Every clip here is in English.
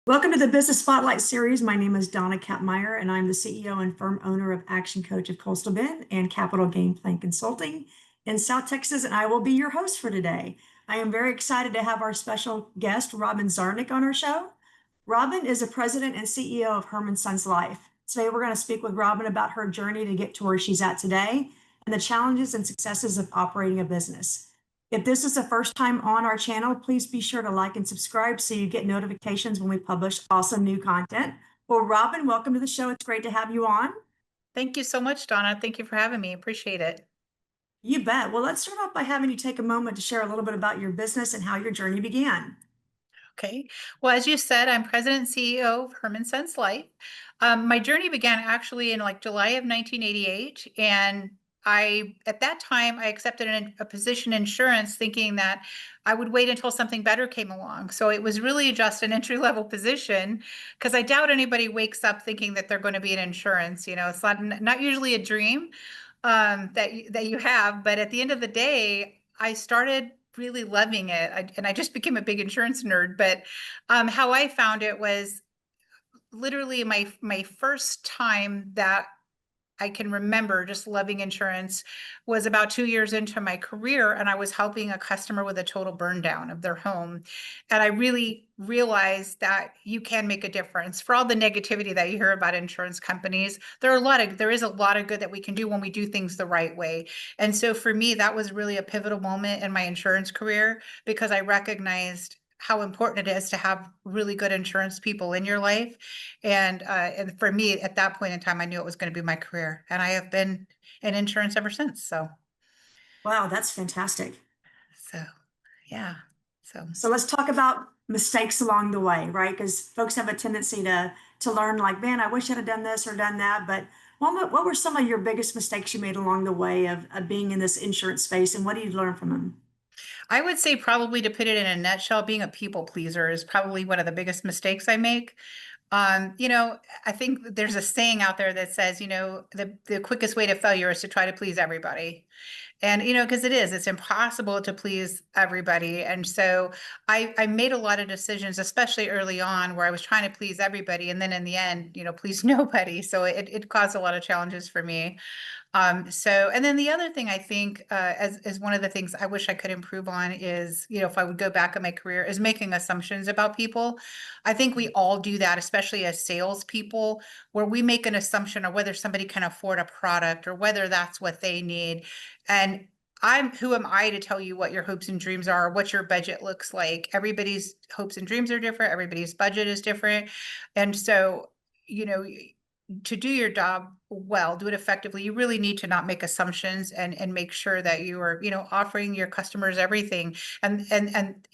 Welcome to the Business Spotlight series. My name is Dona Kappmeyer, and I'm the CEO and firm owner of Action Coach of Coastal Bend and Capital Game Plan Consulting in South Texas, and I will be your host for today. I am very excited to have our special guest, Robin Czarnek, on our show. Robin is the president and CEO of Hermann Sons Life. Today, we're going to speak with Robin about her journey to get to where she's at today and the challenges and successes of operating a business. If this is the first time on our channel, please be sure to like and subscribe so you get notifications when we publish awesome new content. Well, Robin, welcome to the show. It's great to have you on. Thank you so much, Donna. Thank you for having me. Appreciate it. You bet. Well, let's start off by having you take a moment to share a little bit about your business and how your journey began. Okay. Well, as you said, I'm president and CEO of Hermann Sons Life. My journey began actually in like July of 1988. And at that time, I accepted a position in insurance thinking that I would wait until something better came along. So it was really just an entry level position because I doubt anybody wakes up thinking that they're going to be in insurance. It's not usually a dream that you have. But at the end of the day, I started really loving it. And I just became a big insurance nerd. But how I found it was literally my first time that I can remember just loving insurance was about 2 years into my career, and I was helping a customer with a total burn down of their home. And I really realized that you can make a difference. For all the negativity that you hear about insurance companies, there is a lot of good that we can do when we do things the right way. And so for me, that was really a pivotal moment in my insurance career because I recognized how important it is to have really good insurance people in your life. And for me, at that point in time, I knew it was going to be my career, and I have been in insurance ever since. Wow, that's fantastic. So yeah. So So let's talk about mistakes along the way, right? Because folks have a tendency to learn like, man, I wish I'd have done this or done that. But what were some of your biggest mistakes you made along the way of being in this insurance space, and what did you learn from them? I would say probably to put it in a nutshell, being a people pleaser is probably one of the biggest mistakes I make. I think there's a saying out there that says, the quickest way to failure is to try to please everybody. And, because it's impossible to please everybody. And so I made a lot of decisions, especially early on, where I was trying to please everybody. And then in the end, please nobody. So it caused a lot of challenges for me. And then the other thing I think, as one of the things I wish I could improve on is, if I would go back in my career, is making assumptions about people. I think we all do that, especially as salespeople, where we make an assumption of whether somebody can afford a product or whether that's what they need. And who am I to tell you what your hopes and dreams are, what your budget looks like? Everybody's hopes and dreams are different. Everybody's budget is different. And so, you know, to do your job well, do it effectively, you really need to not make assumptions and make sure that you are, offering your customers everything and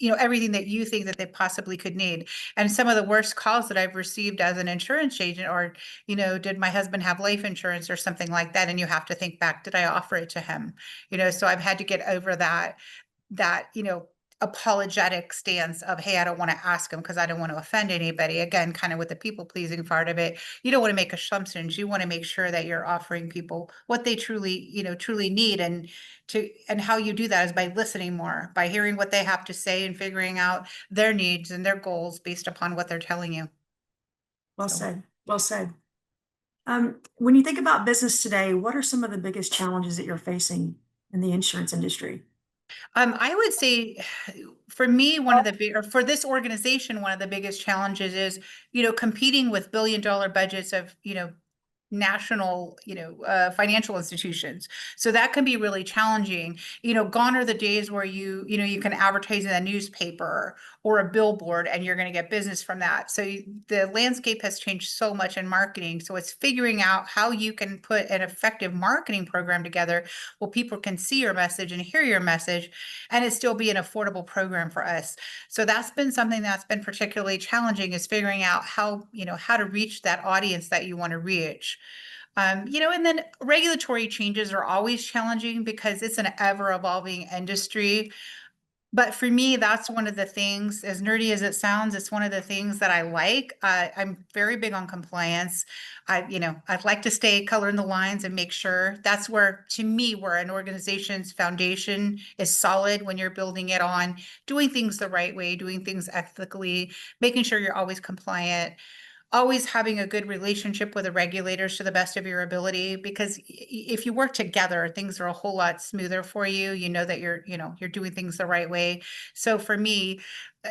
everything that you think that they possibly could need. And some of the worst calls that I've received as an insurance agent or, did my husband have life insurance or something like that? And you have to think back, did I offer it to him? So I've had to get over that apologetic stance of, hey, I don't want to ask him because I don't want to offend anybody. Again, kind of with the people pleasing part of it, you don't want to make assumptions. You want to make sure that you're offering people what they truly need. And how you do that is by listening more, by hearing what they have to say and figuring out their needs and their goals based upon what they're telling you. Well So said. Well said. When you think about business today, what are some of the biggest challenges that you're facing in the insurance industry? I would say for me, one of the big, or for this organization, one of the biggest challenges is, competing with billion-dollar budgets of, national, financial institutions. So that can be really challenging. Gone are the days where you can advertise in a newspaper or a billboard and you're going to get business from that. So the landscape has changed so much in marketing. So it's figuring out how you can put an effective marketing program together where people can see your message and hear your message and it still be an affordable program for us. So that's been something that's been particularly challenging is figuring out how to reach that audience that you want to reach. And then regulatory changes are always challenging because it's an ever evolving industry. But for me, that's one of the things, as nerdy as it sounds, it's one of the things that I like. I'm very big on compliance. I'd like to stay coloring the lines and make sure that's where, to me, where an organization's foundation is solid when you're building it on doing things the right way, doing things ethically, making sure you're always compliant, always having a good relationship with the regulators to the best of your ability, because if you work together, things are a whole lot smoother for you. You know that you're doing things the right way. So for me, uh,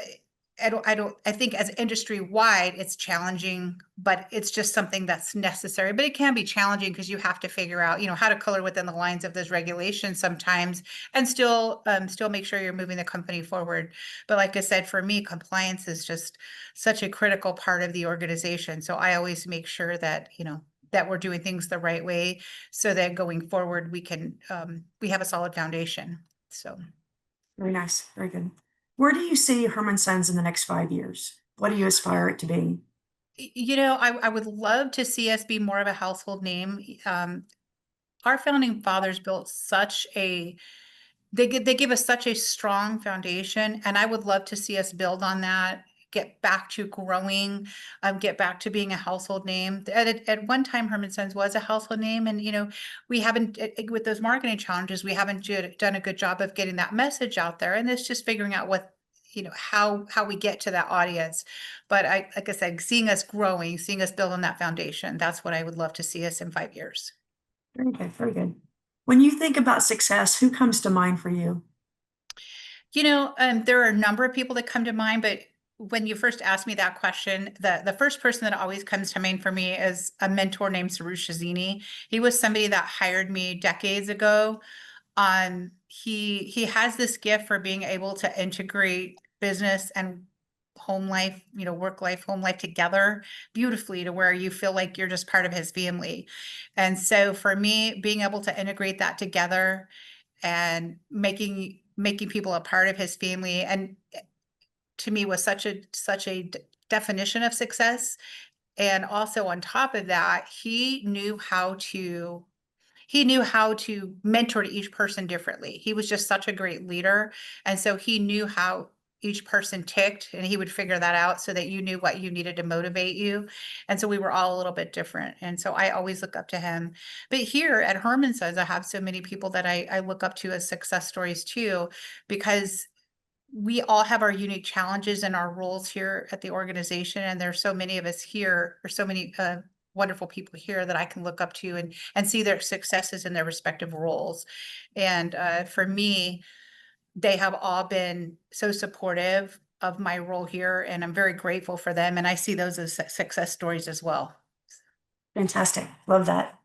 I think as industry wide, it's challenging, but it's just something that's necessary. But it can be challenging because you have to figure out, how to color within the lines of those regulations sometimes, and still make sure you're moving the company forward. But like I said, for me, compliance is just such a critical part of the organization. So I always make sure that, that we're doing things the right way so that going forward, we have a solid foundation. So. Very nice. Very good. Where do you see Hermann Sons in the next 5 years? What do you aspire it to be? I would love to see us be more of a household name. Our founding fathers built they give us such a strong foundation, and I would love to see us build on that, get back to growing, get back to being a household name. At one time, Hermann Sons was a household name, and we haven't, with those marketing challenges, we haven't done a good job of getting that message out there, and it's just figuring out how we get to that audience. But like I said, seeing us growing, seeing us build on that foundation, that's what I would love to see us in 5 years. Very good. Very good. When you think about success, who comes to mind for you? There are a number of people that come to mind, but when you first asked me that question, the first person that always comes to mind for me is a mentor named Sarush Shazini. He was somebody that hired me decades ago. He has this gift for being able to integrate business and home life, work life, home life together beautifully to where you feel like you're just part of his family. And so for me, being able to integrate that together and making people a part of his family, and to me was such a definition of success. And also on top of that, he knew how to mentor to each person differently. He was just such a great leader. And so he knew how each person ticked, and he would figure that out so that you knew what you needed to motivate you. And so we were all a little bit different. And so I always look up to him. But here at Herman Says, I have so many people that I look up to as success stories too, because we all have our unique challenges and our roles here at the organization. And there's so many of us here, or so many wonderful people here that I can look up to and see their successes in their respective roles. And for me, they have all been so supportive of my role here, and I'm very grateful for them. And I see those as success stories as well. Fantastic. Love that.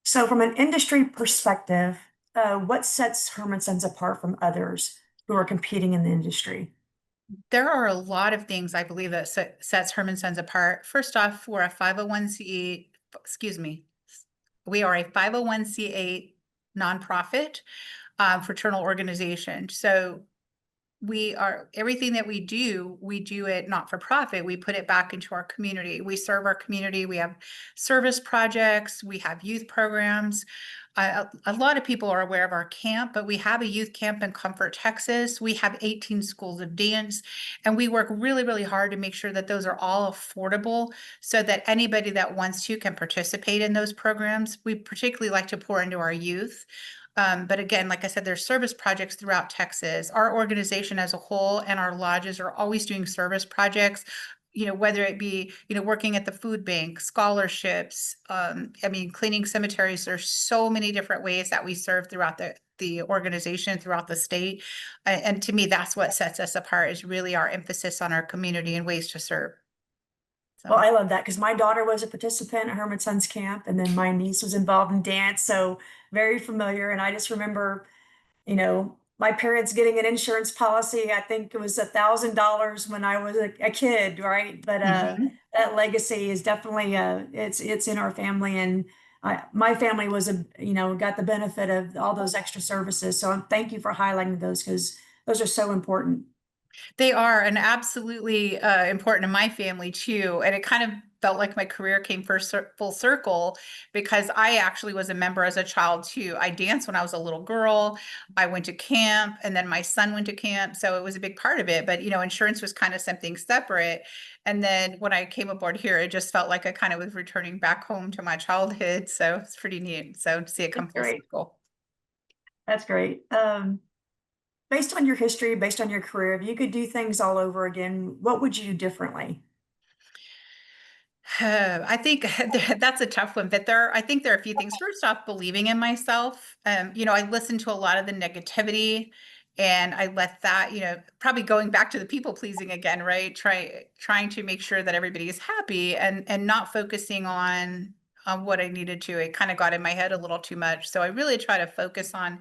So, from an industry perspective, what sets Hermann Sons apart from others who are competing in the industry? There are a lot of things I believe that sets Herman Sons apart. First off, we're a 501c8, excuse me, we are a 501c8 nonprofit fraternal organization. So everything that we do it not for profit. We put it back into our community. We serve our community. We have service projects. We have youth programs. A lot of people are aware of our camp, but we have a youth camp in Comfort, Texas. We have 18 schools of dance, and we work really, really hard to make sure that those are all affordable so that anybody that wants to can participate in those programs. We particularly like to pour into our youth. But again, like I said, there's service projects throughout Texas. Our organization as a whole and our lodges are always doing service projects, whether it be, working at the food bank, scholarships, cleaning cemeteries. There's so many different ways that we serve throughout the organization, throughout the state. And to me, that's what sets us apart, is really our emphasis on our community and ways to serve. So. Well, I love that because my daughter was a participant at Herman Sons Camp, and then my niece was involved in dance. So, very familiar. And I just remember, my parents getting an insurance policy. I think it was $1,000 when I was a kid, right? But Mhm. that legacy is definitely it's in our family, and my family got the benefit of all those extra services. So thank you for highlighting those because those are so important. They are, and absolutely important in my family too. And it kind of felt like my career came full circle because I actually was a member as a child too. I danced when I was a little girl. I went to camp and then my son went to camp. So it was a big part of it. But, insurance was kind of something separate. And then when I came aboard here, it just felt like I kind of was returning back home to my childhood. So it's pretty neat. So to see it That's come full great. circle. That's great. Based on your history, based on your career, if you could do things all over again, what would you do differently? I think that's a tough one, but I think there are a few things. First off, believing in myself. I listened to a lot of the negativity and I let that, probably going back to the people pleasing again, right? Trying to make sure that everybody is happy and not focusing on what I needed to. It kind of got in my head a little too much. So I really try to focus on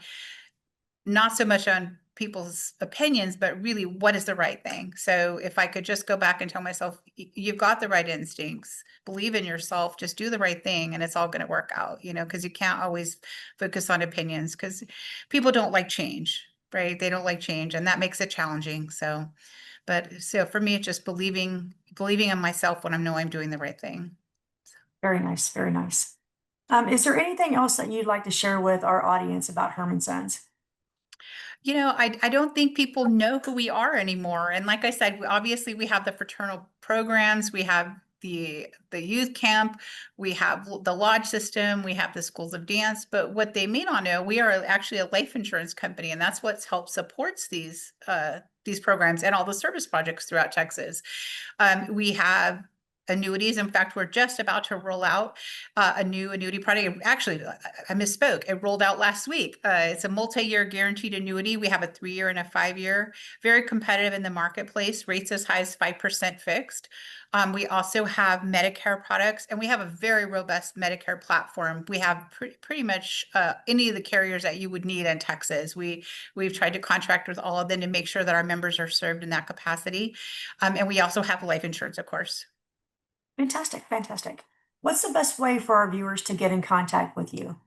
not so much on people's opinions, but really what is the right thing. So if I could just go back and tell myself, you've got the right instincts, believe in yourself, just do the right thing, and it's all going to work out, because you can't always focus on opinions because people don't like change, right? They don't like change, and that makes it challenging. So for me, it's just believing in myself when I know I'm doing the right thing. Very nice, very nice. Is there anything else that you'd like to share with our audience about Hermann Sons? I don't think people know who we are anymore. And like I said, obviously we have the fraternal programs, we have the youth camp, we have the lodge system, we have the schools of dance. But what they may not know, we are actually a life insurance company, and that's what's helped supports these programs and all the service projects throughout Texas. We have annuities. In fact, we're just about to roll out a new annuity product. Actually, I misspoke. It rolled out last week. It's a multi-year guaranteed annuity. We have a 3-year and a 5-year, very competitive in the marketplace, rates as high as 5% fixed. We also have Medicare products, and we have a very robust Medicare platform. We have pretty much any of the carriers that you would need in Texas. We've tried to contract with all of them to make sure that our members are served in that capacity. And we also have life insurance, of course. Fantastic, fantastic. What's the best way for our viewers to get in contact with you?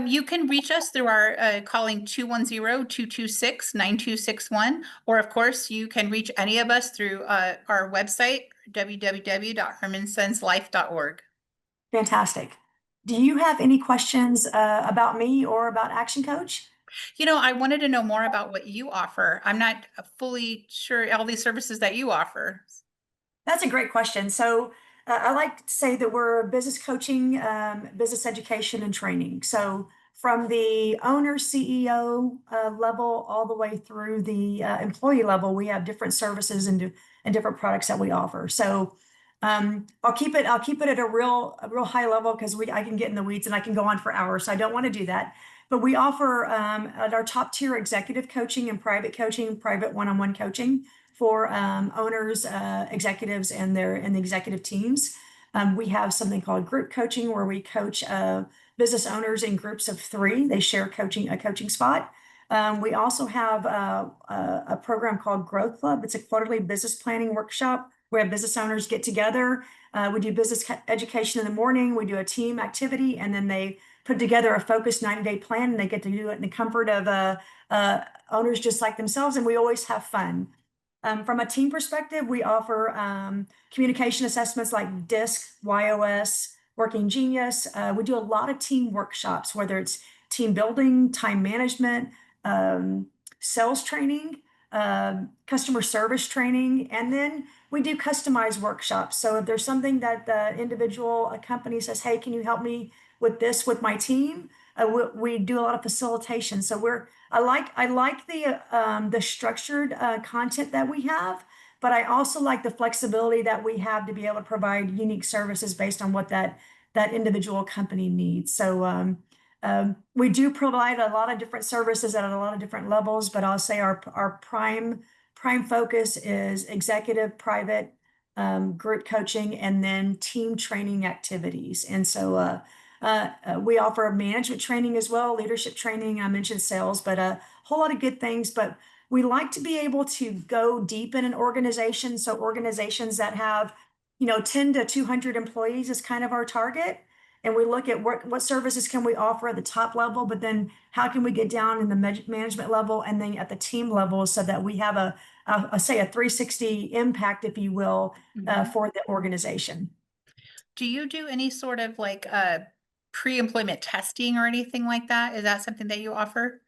You can reach us through our calling 210-226-9261, or of course, you can reach any of us through our website, www.hermannsonslife.org. Fantastic. Do you have any questions about me or about Action Coach? I wanted to know more about what you offer. I'm not fully sure all these services that you offer. That's a great question. So I like to say that we're business coaching, business education, and training. So from the owner, CEO level all the way through the employee level, we have different services and different products that we offer. So I'll keep it at a real high level because I can get in the weeds and I can go on for hours. So I don't want to do that. But we offer at our top tier executive coaching and private one-on-one coaching for owners, executives, and the executive teams. We have something called group coaching where we coach business owners in groups of 3. They share a coaching spot. We also have a program called Growth Club. It's a quarterly business planning workshop where business owners get together. We do business education in the morning. We do a team activity, and then they put together a focused 90-day plan, and they get to do it in the comfort of owners just like themselves. And we always have fun. From a team perspective, we offer communication assessments like DISC, YOS, Working Genius. We do a lot of team workshops, whether it's team building, time management, sales training, customer service training, and then we do customized workshops. So if there's something that the individual, a company says, hey, can you help me with this with my team? We do a lot of facilitation. So I like the structured content that we have, but I also like the flexibility that we have to be able to provide unique services based on what that individual company needs. So we do provide a lot of different services at a lot of different levels, but I'll say our prime focus is executive, private, group coaching, and then team training activities. And so we offer management training as well, leadership training. I mentioned sales, but a whole lot of good things. But we like to be able to go deep in an organization. So organizations that have, 10 to 200 employees is kind of our target. And we look at what services can we offer at the top level, but then how can we get down in the management level and then at the team level so that we have a say a 360 impact, if you will, for the organization. do you do any sort of like pre-employment testing or anything like that? Is that something that you offer?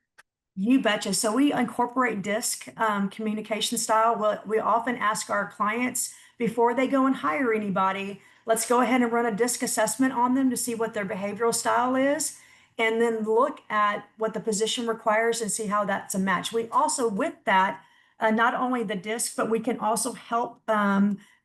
You betcha. So we incorporate DISC communication style. We often ask our clients before they go and hire anybody, let's go ahead and run a DISC assessment on them to see what their behavioral style is, and then look at what the position requires and see how that's a match. We also, with that, not only the DISC, but we can also help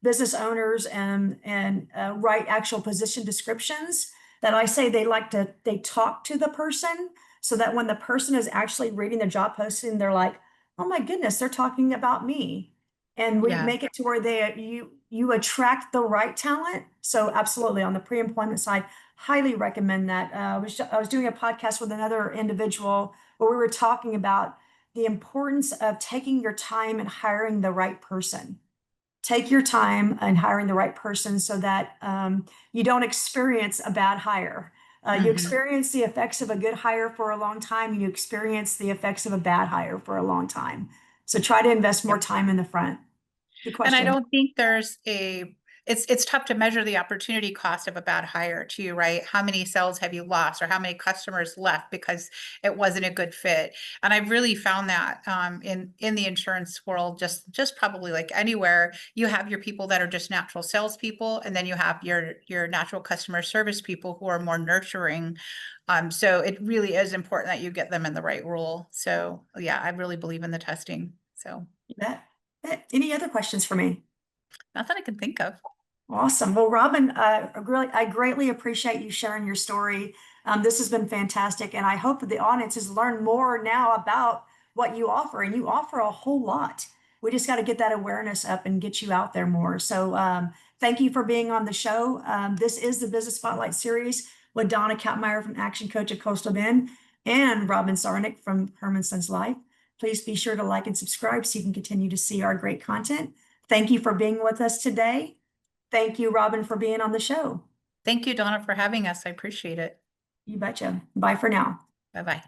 business owners and write actual position descriptions that I say they talk to the person so that when the person is actually reading the job posting, they're like, oh my goodness, they're talking about me. And we Yeah. make it to where you attract the right talent. So absolutely on the pre-employment side, highly recommend that. I was doing a podcast with another individual where we were talking about the importance of taking your time and hiring the right person. Take your time in hiring the right person so that you don't experience a bad hire. You Hmm. experience the effects of a good hire for a long time, and you experience the effects of a bad hire for a long time. So try to invest more time in the front. Good And I question. don't think there's it's tough to measure the opportunity cost of a bad hire too, right? How many sales have you lost or how many customers left because it wasn't a good fit? And I've really found that in the insurance world, just probably like anywhere, you have your people that are just natural salespeople, and then you have your natural customer service people who are more nurturing. So it really is important that you get them in the right role. So yeah, I really believe in the testing. So You bet. Any other questions for me? not that I can think of. Awesome. Well, Robin, I greatly appreciate you sharing your story. This has been fantastic, and I hope that the audience has learned more now about what you offer, and you offer a whole lot. We just got to get that awareness up and get you out there more. So, thank you for being on the show. This is the Business Spotlight Series with Dona Kappmeyer from Action Coach at Coastal Bend and Robin Czarnek from Hermann Sons Life. Please be sure to like and subscribe so you can continue to see our great content. Thank you for being with us today. Thank you, Robin, for being on the show. Thank you, Donna, for having us. I appreciate it. You betcha. Bye for now. Bye-bye.